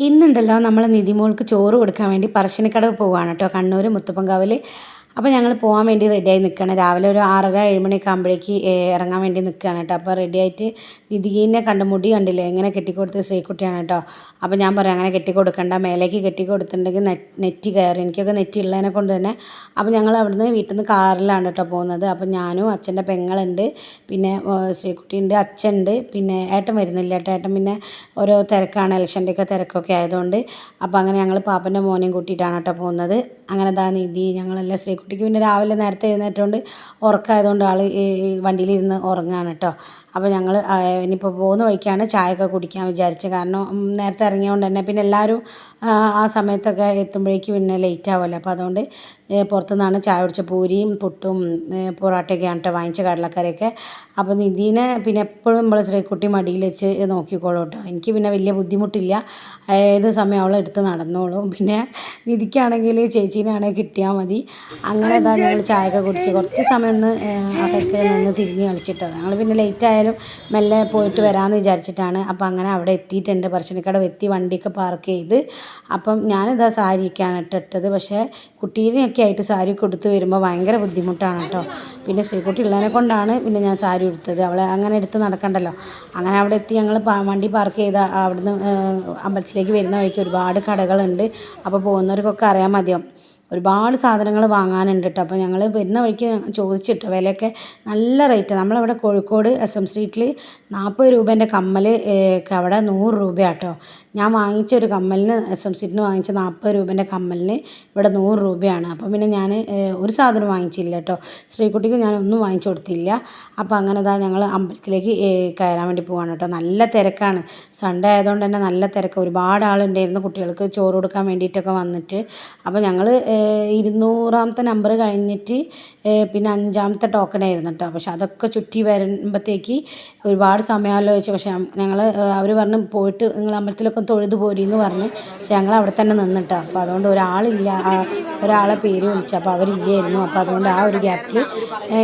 ഇന്നുണ്ടല്ലോ നമ്മൾ നിധിമോൾക്ക് ചോറ് കൊടുക്കാൻ വേണ്ടി പറശ്ശിനിക്കടവ് പോവുകയാണ് കേട്ടോ, കണ്ണൂർ മുത്തപ്പൻകാവിൽ. അപ്പോൾ ഞങ്ങൾ പോകാൻ വേണ്ടി റെഡിയായി നിൽക്കുകയാണ്. രാവിലെ ഒരു 6:30 7 മണിയൊക്കെ ആകുമ്പോഴേക്ക് ഇറങ്ങാൻ വേണ്ടി നിൽക്കുകയാണ് കേട്ടോ. അപ്പോൾ റെഡിയായിട്ട് നിധിനെ കണ്ട് മുടി കണ്ടില്ലേ എങ്ങനെ കെട്ടിക്കൊടുത്ത് ശ്രീകുട്ടിയാണ് കേട്ടോ. അപ്പോൾ ഞാൻ പറയാം അങ്ങനെ കെട്ടിക്കൊടുക്കണ്ട, മേലേക്ക് കെട്ടിക്കൊടുത്തിട്ടുണ്ടെങ്കിൽ നെറ്റി കയറി, എനിക്കൊക്കെ നെറ്റി ഉള്ളതിനെ കൊണ്ട് തന്നെ. അപ്പോൾ ഞങ്ങൾ അവിടുന്ന് വീട്ടിൽ നിന്ന് കാറിലാണ് കേട്ടോ പോകുന്നത്. അപ്പോൾ ഞാനും അച്ഛൻ്റെ പെങ്ങളുണ്ട്, പിന്നെ ശ്രീകുട്ടിയുണ്ട്, അച്ഛനുണ്ട്, പിന്നെ ഏട്ടൻ വരുന്നില്ല കേട്ടോ. ഏട്ടൻ പിന്നെ ഓരോ തിരക്കാണ്, ഇലക്ഷൻ്റെയൊക്കെ തിരക്കൊക്കെ ആയതുകൊണ്ട്. അപ്പോൾ അങ്ങനെ ഞങ്ങൾ പാപ്പൻ്റെ മോനെയും കൂട്ടിയിട്ടാണ് കേട്ടോ പോകുന്നത്. അങ്ങനെ ദാ നിധി ഞങ്ങളെല്ലാം ശ്രീകുട്ടിക്ക് പിന്നെ രാവിലെ നേരത്തെ എഴുന്നേറ്റുകൊണ്ട് ഉറക്കമായതുകൊണ്ട് ആൾ വണ്ടിയിലിരുന്ന് ഉറങ്ങുകയാണ് കേട്ടോ. അപ്പോൾ ഞങ്ങൾ ഇനിയിപ്പോൾ പോകുന്ന വഴിക്കാണ് ചായയൊക്കെ കുടിക്കാൻ വിചാരിച്ചത്. കാരണം നേരത്തെ ഇറങ്ങിയതുകൊണ്ട് തന്നെ പിന്നെ എല്ലാവരും ആ സമയത്തൊക്കെ എത്തുമ്പോഴേക്കും പിന്നെ ലേറ്റ് ആവുമല്ലോ. അപ്പോൾ അതുകൊണ്ട് പുറത്തുനിന്നാണ് ചായ കുടിച്ച പൂരിയും പുട്ടും പൊറോട്ടയൊക്കെയാണ് കേട്ടോ വാങ്ങിച്ച, കടലക്കറിയൊക്കെ. അപ്പോൾ നിധീനെ പിന്നെ എപ്പോഴും നമ്മൾ ശ്രീകുട്ടി മടിയിൽ വെച്ച് നോക്കിക്കോളൂ കേട്ടോ. എനിക്ക് പിന്നെ വലിയ ബുദ്ധിമുട്ടില്ല, ഏത് സമയം അവളെ എടുത്ത് നടന്നോളും. പിന്നെ നിധിക്കാണെങ്കിൽ ചേച്ചീനാണെങ്കിൽ കിട്ടിയാൽ മതി. അങ്ങനെ ഇതാ ഞങ്ങൾ ചായയൊക്കെ കുടിച്ച് കുറച്ച് സമയം ഒന്ന് അവിടെയൊക്കെ നിന്ന് തിരിഞ്ഞ് കളിച്ചിട്ടത്. ഞങ്ങൾ പിന്നെ ലേറ്റ് ആയാലും മെല്ലെ പോയിട്ട് വരാമെന്ന് വിചാരിച്ചിട്ടാണ്. അപ്പോൾ അങ്ങനെ അവിടെ എത്തിയിട്ടുണ്ട്, പറശ്ശിനിക്കടവ് എത്തി, വണ്ടിയൊക്കെ പാർക്ക് ചെയ്ത്. അപ്പം ഞാനിതാ സാരിയൊക്കെയാണ് ഇട്ടത്. പക്ഷേ കുട്ടീനെയൊക്കെ ആയിട്ട് സാരി കൊടുത്ത് വരുമ്പോൾ ഭയങ്കര ബുദ്ധിമുട്ടാണ് കേട്ടോ. പിന്നെ ശ്രീകുട്ടി ഉള്ളതിനെ കൊണ്ടാണ് പിന്നെ ഞാൻ സാരി എടുത്തത്, അവളെ അങ്ങനെ എടുത്ത് നടക്കണ്ടല്ലോ. അങ്ങനെ അവിടെ എത്തി ഞങ്ങൾ വണ്ടി പാർക്ക് ചെയ്ത അവിടുന്ന് അമ്പലത്തിലേക്ക് വരുന്ന വഴിക്ക് ഒരുപാട് കടകളുണ്ട്. അപ്പോൾ പോകുന്നവർക്കൊക്കെ അറിയാൻ മതിയാവും, ഒരുപാട് സാധനങ്ങൾ വാങ്ങാനുണ്ട് കേട്ടോ. അപ്പോൾ ഞങ്ങൾ വരുന്ന വഴിക്ക് ചോദിച്ചിട്ടോ, വിലയൊക്കെ നല്ല റേറ്റ്. നമ്മളവിടെ കോഴിക്കോട് SM സ്ട്രീറ്റിൽ 40 രൂപേൻ്റെ കമ്മൽ അവിടെ 100 രൂപയാട്ടോ. ഞാൻ വാങ്ങിച്ച ഒരു കമ്മലിന് SM സ്ട്രീറ്റിന് വാങ്ങിച്ച 40 രൂപേൻ്റെ കമ്മലിന് ഇവിടെ 100 രൂപയാണ്. അപ്പോൾ പിന്നെ ഞാൻ ഒരു സാധനം വാങ്ങിച്ചില്ല കേട്ടോ, ശ്രീകുട്ടിക്ക് ഞാൻ ഒന്നും വാങ്ങിച്ചു കൊടുത്തില്ല. അപ്പോൾ അങ്ങനെ ഇതാ ഞങ്ങൾ അമ്പലത്തിലേക്ക് കയറാൻ വേണ്ടി പോവാണ് കേട്ടോ. നല്ല തിരക്കാണ്, സൺഡേ ആയതുകൊണ്ട് തന്നെ നല്ല തിരക്ക്, ഒരുപാട് ആളുണ്ടായിരുന്നു കുട്ടികൾക്ക് ചോറ് കൊടുക്കാൻ വേണ്ടിയിട്ടൊക്കെ വന്നിട്ട്. അപ്പോൾ ഞങ്ങൾ 200ാമത്തെ നമ്പർ കഴിഞ്ഞിട്ട് പിന്നെ 5ാമത്തെ ടോക്കണായിരുന്നു കേട്ടോ. പക്ഷെ അതൊക്കെ ചുറ്റി വരുമ്പോഴത്തേക്ക് ഒരുപാട് സമയമല്ലോ ചോദിച്ചു. പക്ഷേ ഞങ്ങൾ അവർ പറഞ്ഞ് പോയിട്ട് നിങ്ങൾ അമ്പലത്തിലൊക്കെ തൊഴുത് പോരീന്ന് പറഞ്ഞ്. പക്ഷെ ഞങ്ങൾ അവിടെ തന്നെ നിന്നിട്ടോ. അപ്പോൾ അതുകൊണ്ട് ഒരാളില്ല, ഒരാളെ പേര് വിളിച്ചു, അപ്പോൾ അവരില്ലായിരുന്നു. അപ്പോൾ അതുകൊണ്ട് ആ ഒരു ഗ്യാപ്പിൽ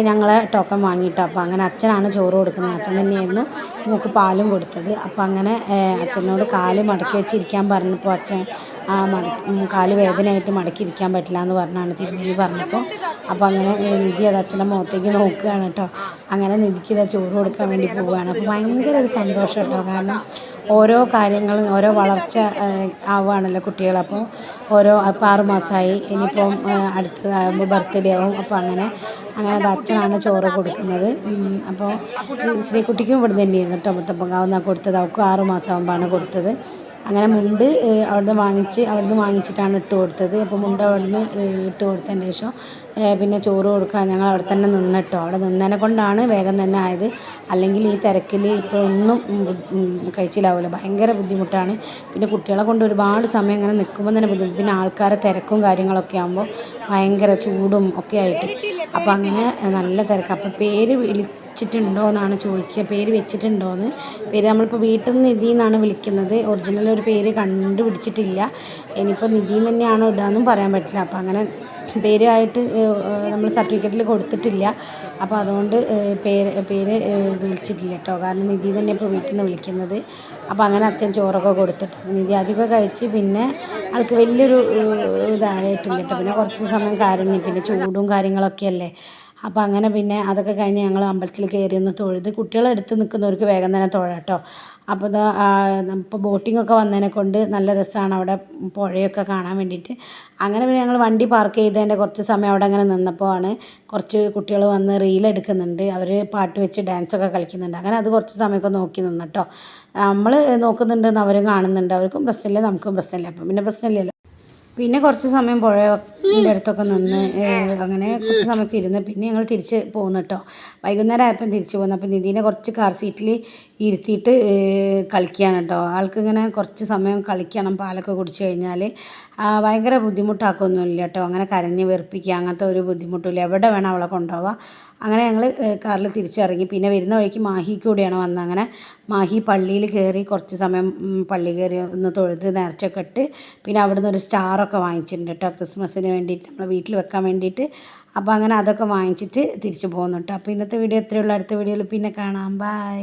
ഞങ്ങളെ ടോക്കൺ വാങ്ങിയിട്ടോ. അപ്പോൾ അങ്ങനെ അച്ഛനാണ് ചോറ് കൊടുക്കുന്നത്, അച്ഛൻ തന്നെയായിരുന്നു നമുക്ക് പാലും കൊടുത്തത്. അപ്പോൾ അങ്ങനെ അച്ഛനോട് കാല് മടക്കി വെച്ചിരിക്കാൻ പറഞ്ഞപ്പോൾ അച്ഛൻ കാല് വേദനയായിട്ട് മടക്കിയിരിക്കാൻ പറ്റില്ല എന്ന് പറഞ്ഞാണ് തിരുമേനി പറഞ്ഞപ്പോൾ. അപ്പോൾ അങ്ങനെ നിധി അത് അച്ഛൻ്റെ മുഖത്തേക്ക് നോക്കുകയാണ് കേട്ടോ. അങ്ങനെ നിധിക്ക് ഇതാ ചോറ് കൊടുക്കാൻ വേണ്ടി പോവുകയാണ്. അപ്പോൾ ഭയങ്കര ഒരു സന്തോഷം കേട്ടോ. കാരണം ഓരോ കാര്യങ്ങളും ഓരോ വളർച്ച ആവുകയാണല്ലോ കുട്ടികൾ. അപ്പോൾ ഇപ്പോൾ 6 മാസമായി, ഇനിയിപ്പം അടുത്തതാകുമ്പോൾ ബർത്ത്ഡേ ആവും. അപ്പോൾ അങ്ങനെ അത് അച്ഛനാണ് ചോറ് കൊടുക്കുന്നത്. അപ്പോൾ ശ്രീകുട്ടിക്കും ഇവിടെ തന്നെയായിരുന്നു കേട്ടോ, മുത്തപ്പൻകാവിൽ കൊടുത്തത്. അവൾക്ക് 6 മാസമാകുമ്പോഴാണ് കൊടുത്തത്. അങ്ങനെ മുണ്ട് അവിടുന്ന് വാങ്ങിച്ചിട്ടാണ് ഇട്ട് കൊടുത്തത്. അപ്പോൾ മുണ്ട് അവിടുന്ന് ഇട്ട് കൊടുത്തതിന് ശേഷം പിന്നെ ചോറ് കൊടുക്കാൻ ഞങ്ങൾ അവിടെ തന്നെ നിന്നിട്ടോ. അവിടെ നിന്നതിനെ കൊണ്ടാണ് വേഗം തന്നെ ആയത്. അല്ലെങ്കിൽ ഈ തിരക്കിൽ ഇപ്പോൾ ഒന്നും കഴിച്ചിലാവില്ല, ഭയങ്കര ബുദ്ധിമുട്ടാണ്. പിന്നെ കുട്ടികളെ കൊണ്ട് ഒരുപാട് സമയം ഇങ്ങനെ നിൽക്കുമ്പോൾ തന്നെ ബുദ്ധിമുട്ട്, പിന്നെ ആൾക്കാരെ തിരക്കും കാര്യങ്ങളൊക്കെ ആകുമ്പോൾ ഭയങ്കര ചൂടും ഒക്കെ ആയിട്ട്. അപ്പോൾ അങ്ങനെ നല്ല തിരക്ക്. അപ്പോൾ പേര് വെച്ചിട്ടുണ്ടോ എന്നാണ് ചോദിക്കുക, പേര് വെച്ചിട്ടുണ്ടോയെന്ന്. പേര് നമ്മളിപ്പോൾ വീട്ടിൽ നിന്ന് നിധി എന്നാണ് വിളിക്കുന്നത്, ഒറിജിനൽ ഒരു പേര് കണ്ടുപിടിച്ചിട്ടില്ല. ഇനിയിപ്പോൾ നിധി തന്നെയാണോ ഇടാന്നും പറയാൻ പറ്റില്ല. അപ്പോൾ അങ്ങനെ പേരായിട്ട് നമ്മൾ സർട്ടിഫിക്കറ്റിൽ കൊടുത്തിട്ടില്ല. അപ്പോൾ അതുകൊണ്ട് പേര് വിളിച്ചിട്ടില്ല കേട്ടോ. കാരണം നിധി തന്നെ ഇപ്പോൾ വീട്ടിൽ നിന്ന് വിളിക്കുന്നത്. അപ്പോൾ അങ്ങനെ അച്ഛൻ ചോറൊക്കെ കൊടുത്തിട്ട് നിധി അധികം കഴിച്ച് പിന്നെ ആൾക്ക് വലിയൊരു ഇതായിട്ടില്ല കേട്ടോ. പിന്നെ കുറച്ച് സമയം കരഞ്ഞ്, പിന്നെ ചൂടും കാര്യങ്ങളൊക്കെ അല്ലേ. അപ്പോൾ അങ്ങനെ പിന്നെ അതൊക്കെ കഴിഞ്ഞ് ഞങ്ങൾ അമ്പലത്തിൽ കയറി ഒന്ന് തൊഴുത്. കുട്ടികളെ അടുത്ത് നിൽക്കുന്നവർക്ക് വേഗം തന്നെ തൊഴാം കേട്ടോ. അപ്പോൾ ഇപ്പോൾ ബോട്ടിങ്ങൊക്കെ വന്നതിനെ കൊണ്ട് നല്ല രസമാണ് അവിടെ പുഴയൊക്കെ കാണാൻ വേണ്ടിയിട്ട്. അങ്ങനെ പിന്നെ ഞങ്ങൾ വണ്ടി പാർക്ക് ചെയ്തതിൻ്റെ കുറച്ച് സമയം അവിടെ അങ്ങനെ നിന്നപ്പോൾ ആണ് കുറച്ച് കുട്ടികൾ വന്ന് റീലെടുക്കുന്നുണ്ട്, അവർ പാട്ട് വെച്ച് ഡാൻസൊക്കെ കളിക്കുന്നുണ്ട്. അങ്ങനെ അത് കുറച്ച് സമയമൊക്കെ നോക്കി നിന്ന് കേട്ടോ. നമ്മൾ നോക്കുന്നുണ്ടെന്ന് അവരും കാണുന്നുണ്ട്, അവർക്കും പ്രശ്നമില്ല നമുക്കും പ്രശ്നമില്ല. അപ്പം പിന്നെ പ്രശ്നമില്ലല്ലോ. പിന്നെ കുറച്ച് സമയം പുഴയുടെ അടുത്തൊക്കെ നിന്ന് അങ്ങനെ കുറച്ച് സമയമൊക്കെ ഇരുന്ന് പിന്നെ ഞങ്ങൾ തിരിച്ച് പോന്നു കേട്ടോ. വൈകുന്നേരം ആയപ്പം തിരിച്ച് പോന്നു. അപ്പോൾ നിധീനെ കുറച്ച് കാർ സീറ്റിൽ ഇരുത്തിയിട്ട് കളിക്കുകയാണ് കേട്ടോ. ആൾക്കിങ്ങനെ കുറച്ച് സമയം കളിക്കണം, പാലൊക്കെ കുടിച്ച് കഴിഞ്ഞാൽ ഭയങ്കര ബുദ്ധിമുട്ടാക്കൊന്നുമില്ല കേട്ടോ. അങ്ങനെ കരഞ്ഞ് വെറുപ്പിക്കുക അങ്ങനത്തെ ഒരു ബുദ്ധിമുട്ടില്ല, എവിടെ വേണം അവളെ കൊണ്ടുപോവാം. അങ്ങനെ ഞങ്ങൾ കാറിൽ തിരിച്ചിറങ്ങി. പിന്നെ വരുന്ന വഴിക്ക് മാഹി കൂടിയാണ് വന്നത്. അങ്ങനെ മാഹി പള്ളിയിൽ കയറി കുറച്ച് സമയം പള്ളി കയറി ഒന്ന് തൊഴുത് നേർച്ചയൊക്കെ ഇട്ട് പിന്നെ അവിടുന്ന് ഒരു സ്റ്റാറൊക്കെ വാങ്ങിച്ചിട്ടുണ്ട് കേട്ടോ, ക്രിസ്മസിന് വേണ്ടിയിട്ട് നമ്മൾ വീട്ടിൽ വെക്കാൻ വേണ്ടിയിട്ട്. അപ്പോൾ അങ്ങനെ അതൊക്കെ വാങ്ങിച്ചിട്ട് തിരിച്ച് പോകുന്നു കേട്ടോ. അപ്പോൾ ഇന്നത്തെ വീഡിയോ ഇത്രയേ ഉള്ളൂ. അടുത്ത വീഡിയോയിൽ പിന്നെ കാണാം. ബൈ.